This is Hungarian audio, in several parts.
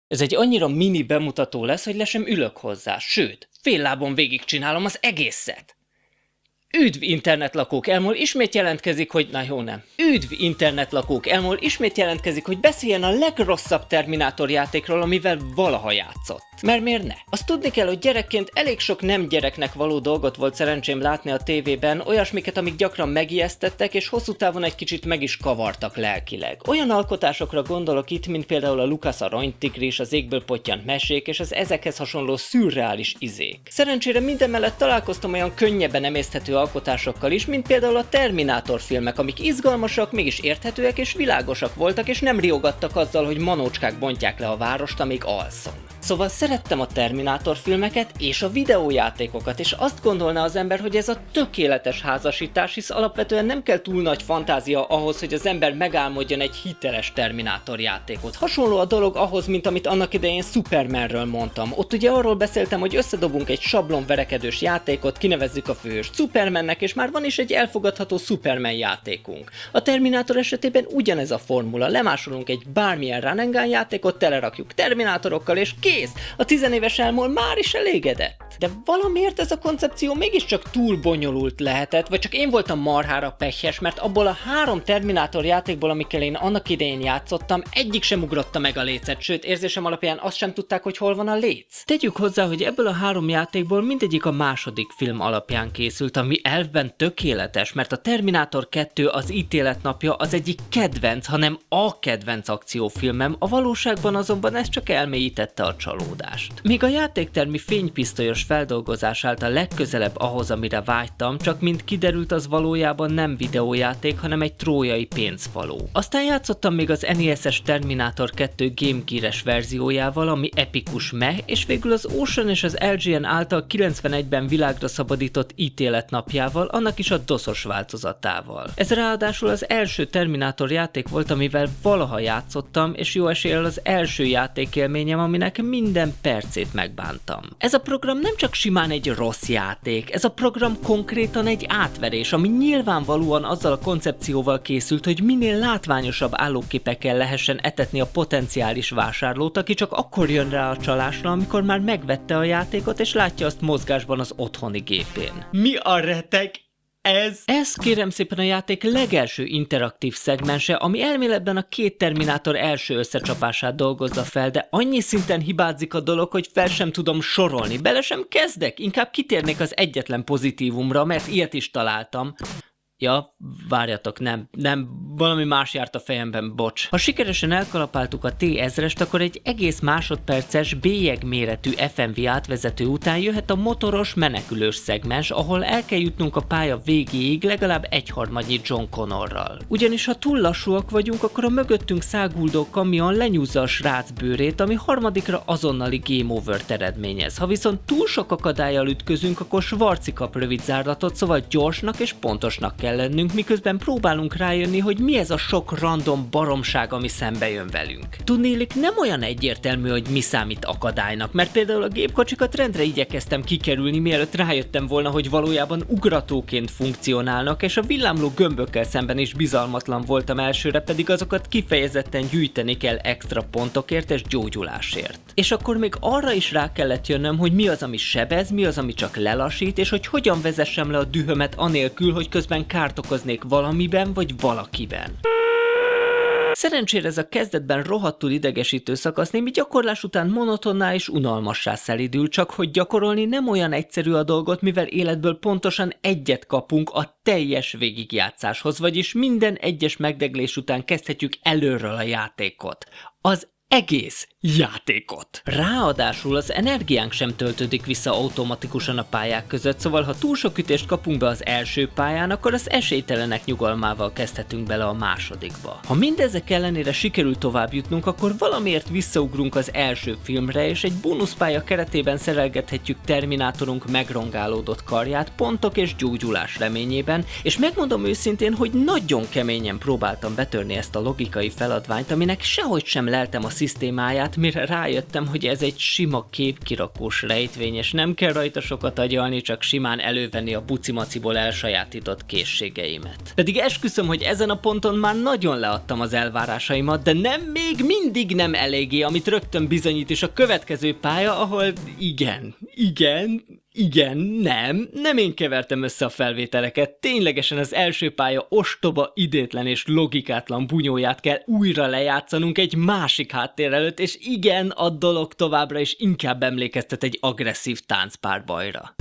Ez egy annyira mini bemutató lesz, hogy le sem ülök hozzá, sőt, fél lábon végigcsinálom az egészet. Üdv internetlakók, Elmol ismét jelentkezik, hogy... Na jó, nem. Üdv internetlakók, Elmol ismét jelentkezik, hogy beszéljen a legrosszabb Terminátor játékról, amivel valaha játszott. Mert miért ne? Azt tudni kell, hogy gyerekként elég sok nem gyereknek való dolgot volt szerencsém látni a tévében, olyasmiket, amik gyakran megijesztettek, és hosszú távon egy kicsit meg is kavartak lelkileg. Olyan alkotásokra gondolok itt, mint például a Lucas aranytigris, az égből pottyant mesék, és az ezekhez hasonló szürreális izék. Szerencsére mindemellett találkoztam olyan könnyebben emészthető alkotásokkal is, mint például a Terminátor filmek, amik izgalmasak, mégis érthetőek és világosak voltak, és nem riogattak azzal, hogy manócskák bontják le a várost, amíg alszom. Szóval szerettem a Terminátor filmeket és a videójátékokat, és azt gondolná az ember, hogy ez a tökéletes házasítás, hisz alapvetően nem kell túl nagy fantázia ahhoz, hogy az ember megálmodjon egy hiteles Terminátor játékot. Hasonló a dolog ahhoz, mint amit annak idején Supermanről mondtam. Ott ugye arról beszéltem, hogy összedobunk egy sablon verekedős játékot, kinevezzük a főhőst Supermannek, és már van is egy elfogadható Superman játékunk. A Terminátor esetében ugyanez a formula, lemásolunk egy bármilyen run and gun játékot, telerakjuk Terminátorokkal, és kész! A 10 éves Elmol már is elégedett. De valamiért ez a koncepció mégiscsak túl bonyolult lehetett, vagy csak én voltam marhára pehjes, mert abból a 3 Terminátor játékból, amikkel én annak idején játszottam, egyik sem ugrotta meg a lécet, sőt érzésem alapján azt sem tudták, hogy hol van a léc. Tegyük hozzá, hogy ebből a 3 játékból mindegyik a második film alapján készült, ami elvben tökéletes, mert a Terminátor 2 az ítélet napja az egyik kedvenc, hanem a kedvenc akciófilmem, a valóságban azonban ez csak elmélyítette a csalódást. Míg a játéktermi fénypisztolyos feldolgozás állt a legközelebb ahhoz, amire vágytam, csak mint kiderült, az valójában nem videójáték, hanem egy trójai pénzfaló. Aztán játszottam még az NES-es Terminator 2 Game Gear-es verziójával, ami epikus meh, és végül az Ocean és az LGN által 91-ben világra szabadított ítélet napjával, annak is a DOS-os változatával. Ez ráadásul az első Terminátor játék volt, amivel valaha játszottam, és jó eséllyel az első játékélményem, aminek minden percét megbántam. Ez a program nem csak simán egy rossz játék, ez a program konkrétan egy átverés, ami nyilvánvalóan azzal a koncepcióval készült, hogy minél látványosabb állóképekkel lehessen etetni a potenciális vásárlót, aki csak akkor jön rá a csalásra, amikor már megvette a játékot és látja azt mozgásban az otthoni gépén. Mi a retek? Ez kérem szépen a játék legelső interaktív szegmense, ami elméletben a 2 Terminátor első összecsapását dolgozza fel, de annyi szinten hibázik a dolog, hogy fel sem tudom sorolni, bele sem kezdek, inkább kitérnék az egyetlen pozitívumra, mert ilyet is találtam. Ja, várjatok, nem, valami más járt a fejemben, bocs. Ha sikeresen elkalapáltuk a T-1000-est, akkor egy egész másodperces bélyegméretű FMV átvezető után jöhet a motoros menekülős szegmens, ahol el kell jutnunk a pálya végéig legalább 1/3 John Connorral. Ugyanis ha túl lassúak vagyunk, akkor a mögöttünk száguldó kamion lenyúzza a srác bőrét, ami harmadikra azonnali game over-t eredményez. Ha viszont túl sok akadállyal ütközünk, akkor Schwarzi kap rövid zárlatot, szóval gyorsnak és pontosnak kell lennünk, miközben próbálunk rájönni, hogy mi ez a sok random baromság, ami szembe jön velünk. Tudnélik, nem olyan egyértelmű, hogy mi számít akadálynak, mert például a gépkocsikat rendre igyekeztem kikerülni, mielőtt rájöttem volna, hogy valójában ugratóként funkcionálnak, és a villámló gömbökkel szemben is bizalmatlan voltam elsőre, pedig azokat kifejezetten gyűjteni kell extra pontokért és gyógyulásért. És akkor még arra is rá kellett jönnöm, hogy mi az, ami sebez, mi az, ami csak lelassít, és hogy hogyan vezessem le a dühömet anélkül, hogy közben kárt okoznék valamiben vagy valakiben. Szerencsére ez a kezdetben rohadtul idegesítő szakasz némi gyakorlás után monotonná és unalmassá szelidül, csak hogy gyakorolni nem olyan egyszerű a dolgot, mivel életből pontosan egyet kapunk a teljes végigjátszáshoz, vagyis minden egyes megdeglés után kezdhetjük előről a játékot. Az egész játékot. Ráadásul az energiánk sem töltődik vissza automatikusan a pályák között, szóval ha túl sok ütést kapunk be az első pályán, akkor az esélytelenek nyugalmával kezdhetünk bele a másodikba. Ha mindezek ellenére sikerül tovább jutnunk, akkor valamiért visszaugrunk az első filmre, és egy bónuszpálya keretében szerelgethetjük Terminátorunk megrongálódott karját pontok és gyógyulás reményében, és megmondom őszintén, hogy nagyon keményen próbáltam betörni ezt a logikai feladványt, aminek sehogy sem leltem a szisztémáját, mire rájöttem, hogy ez egy sima képkirakós rejtvény, és nem kell rajta sokat agyalni, csak simán elővenni a bucimaciból elsajátított készségeimet. Pedig esküszöm, hogy ezen a ponton már nagyon leadtam az elvárásaimat, de még mindig nem eléggé, amit rögtön bizonyít is a következő pálya, ahol nem én kevertem össze a felvételeket, ténylegesen az első pálya ostoba, idétlen és logikátlan bunyóját kell újra lejátszanunk egy másik háttér előtt, és igen, a dolog továbbra is inkább emlékeztet egy agresszív táncpárbajra.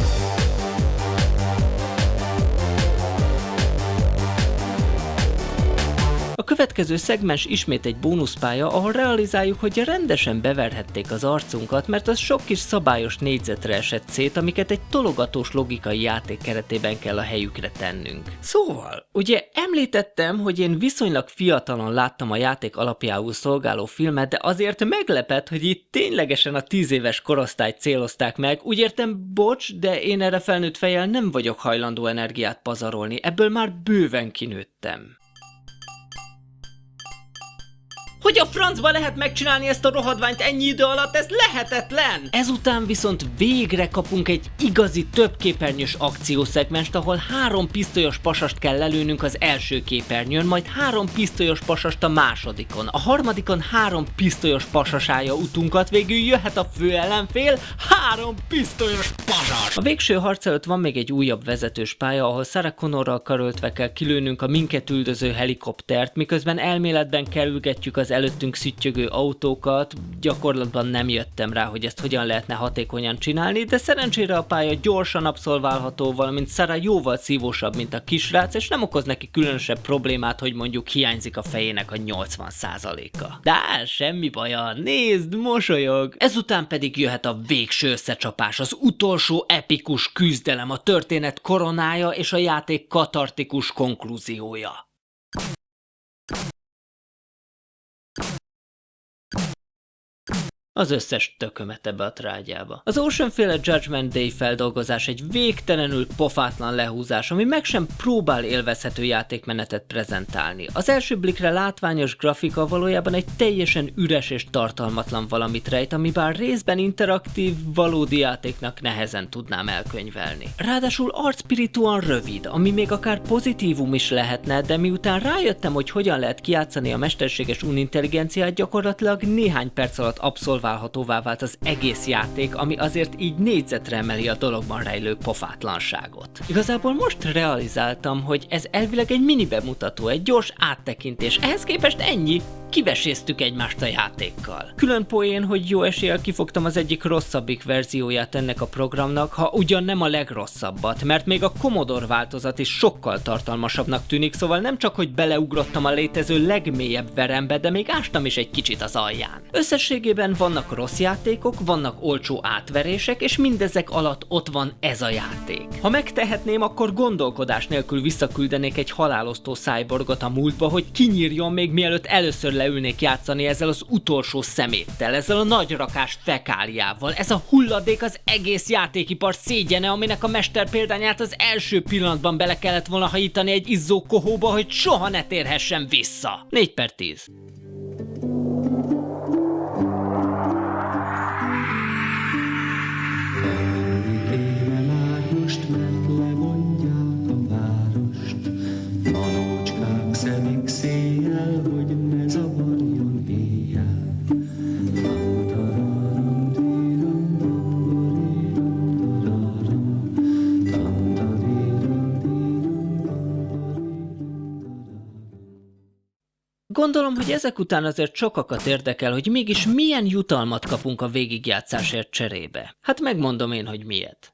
A következő szegmens ismét egy bónuszpálya, ahol realizáljuk, hogy rendesen beverhették az arcunkat, mert az sok kis szabályos négyzetre esett szét, amiket egy tologatós logikai játék keretében kell a helyükre tennünk. Szóval, ugye említettem, hogy én viszonylag fiatalon láttam a játék alapjául szolgáló filmet, de azért meglepett, hogy itt ténylegesen a 10 éves korosztályt célozták meg. Úgy értem, bocs, de én erre felnőtt fejjel nem vagyok hajlandó energiát pazarolni, ebből már bőven kinőttem. Hogy a francba lehet megcsinálni ezt a rohadványt ennyi idő alatt? Ez lehetetlen! Ezután viszont végre kapunk egy igazi többképernyős akciószegmenst, ahol 3 pisztolyos pasast kell lelőnünk az első képernyőn, majd 3 pisztolyos pasast a másodikon. A harmadikon 3 pisztolyos pasas állja utunkat, végül jöhet a fő ellenfél, 3 pisztolyos pasas! A végső harc előtt van még egy újabb vezetős pálya, ahol Sarah Connorral karöltve kell kilőnünk a minket üldöző helikoptert, miközben elméletben kerülgetjük az előttünk szüttyögő autókat. Gyakorlatban nem jöttem rá, hogy ezt hogyan lehetne hatékonyan csinálni, de szerencsére a pálya gyorsan abszolválható, valamint Sarah jóval szívósabb, mint a kisrác, és nem okoz neki különösebb problémát, hogy mondjuk hiányzik a fejének a 80%-a. De semmi baja, nézd, mosolyog! Ezután pedig jöhet a végső összecsapás, az utolsó epikus küzdelem, a történet koronája és a játék katartikus konklúziója. Az összes tökömet ebbe a trágyába. Az Ocean-féle Judgment Day feldolgozás egy végtelenül pofátlan lehúzás, ami meg sem próbál élvezhető játékmenetet prezentálni. Az első blikre látványos grafika valójában egy teljesen üres és tartalmatlan valamit rejt, ami bár részben interaktív, valódi játéknak nehezen tudnám elkönyvelni. Ráadásul arcspirituan rövid, ami még akár pozitívum is lehetne, de miután rájöttem, hogy hogyan lehet kijátszani a mesterséges unintelligenciát, gyakorlatilag néhány perc alatt abszolválhatóvá vált az egész játék, ami azért így négyzetre emeli a dologban rejlő pofátlanságot. Igazából most realizáltam, hogy ez elvileg egy mini bemutató, egy gyors áttekintés, ehhez képest ennyi, kiveséztük egymást a játékkal. Külön poén, hogy jó eséllyel kifogtam az egyik rosszabbik verzióját ennek a programnak, ha ugyan nem a legrosszabbat, mert még a Commodore változat is sokkal tartalmasabbnak tűnik, szóval nem csak, hogy beleugrottam a létező legmélyebb verembe, de még ástam is egy kicsit az alján. Összességében vannak rossz játékok, vannak olcsó átverések, és mindezek alatt ott van ez a játék. Ha megtehetném, akkor gondolkodás nélkül visszaküldenék egy halálosztó cyborgot a múltba, hogy kinyírjon még mielőtt először leülnék játszani ezzel az utolsó szeméttel, ezzel a nagy rakás fekáliával. Ez a hulladék az egész játékipar szégyene, aminek a mester példányát az első pillanatban bele kellett volna hajítani egy izzó kohóba, hogy soha ne térhessen vissza. 4/10. Gondolom, hogy ezek után azért sokakat érdekel, hogy mégis milyen jutalmat kapunk a végigjátszásért cserébe. Hát megmondom én, hogy miért.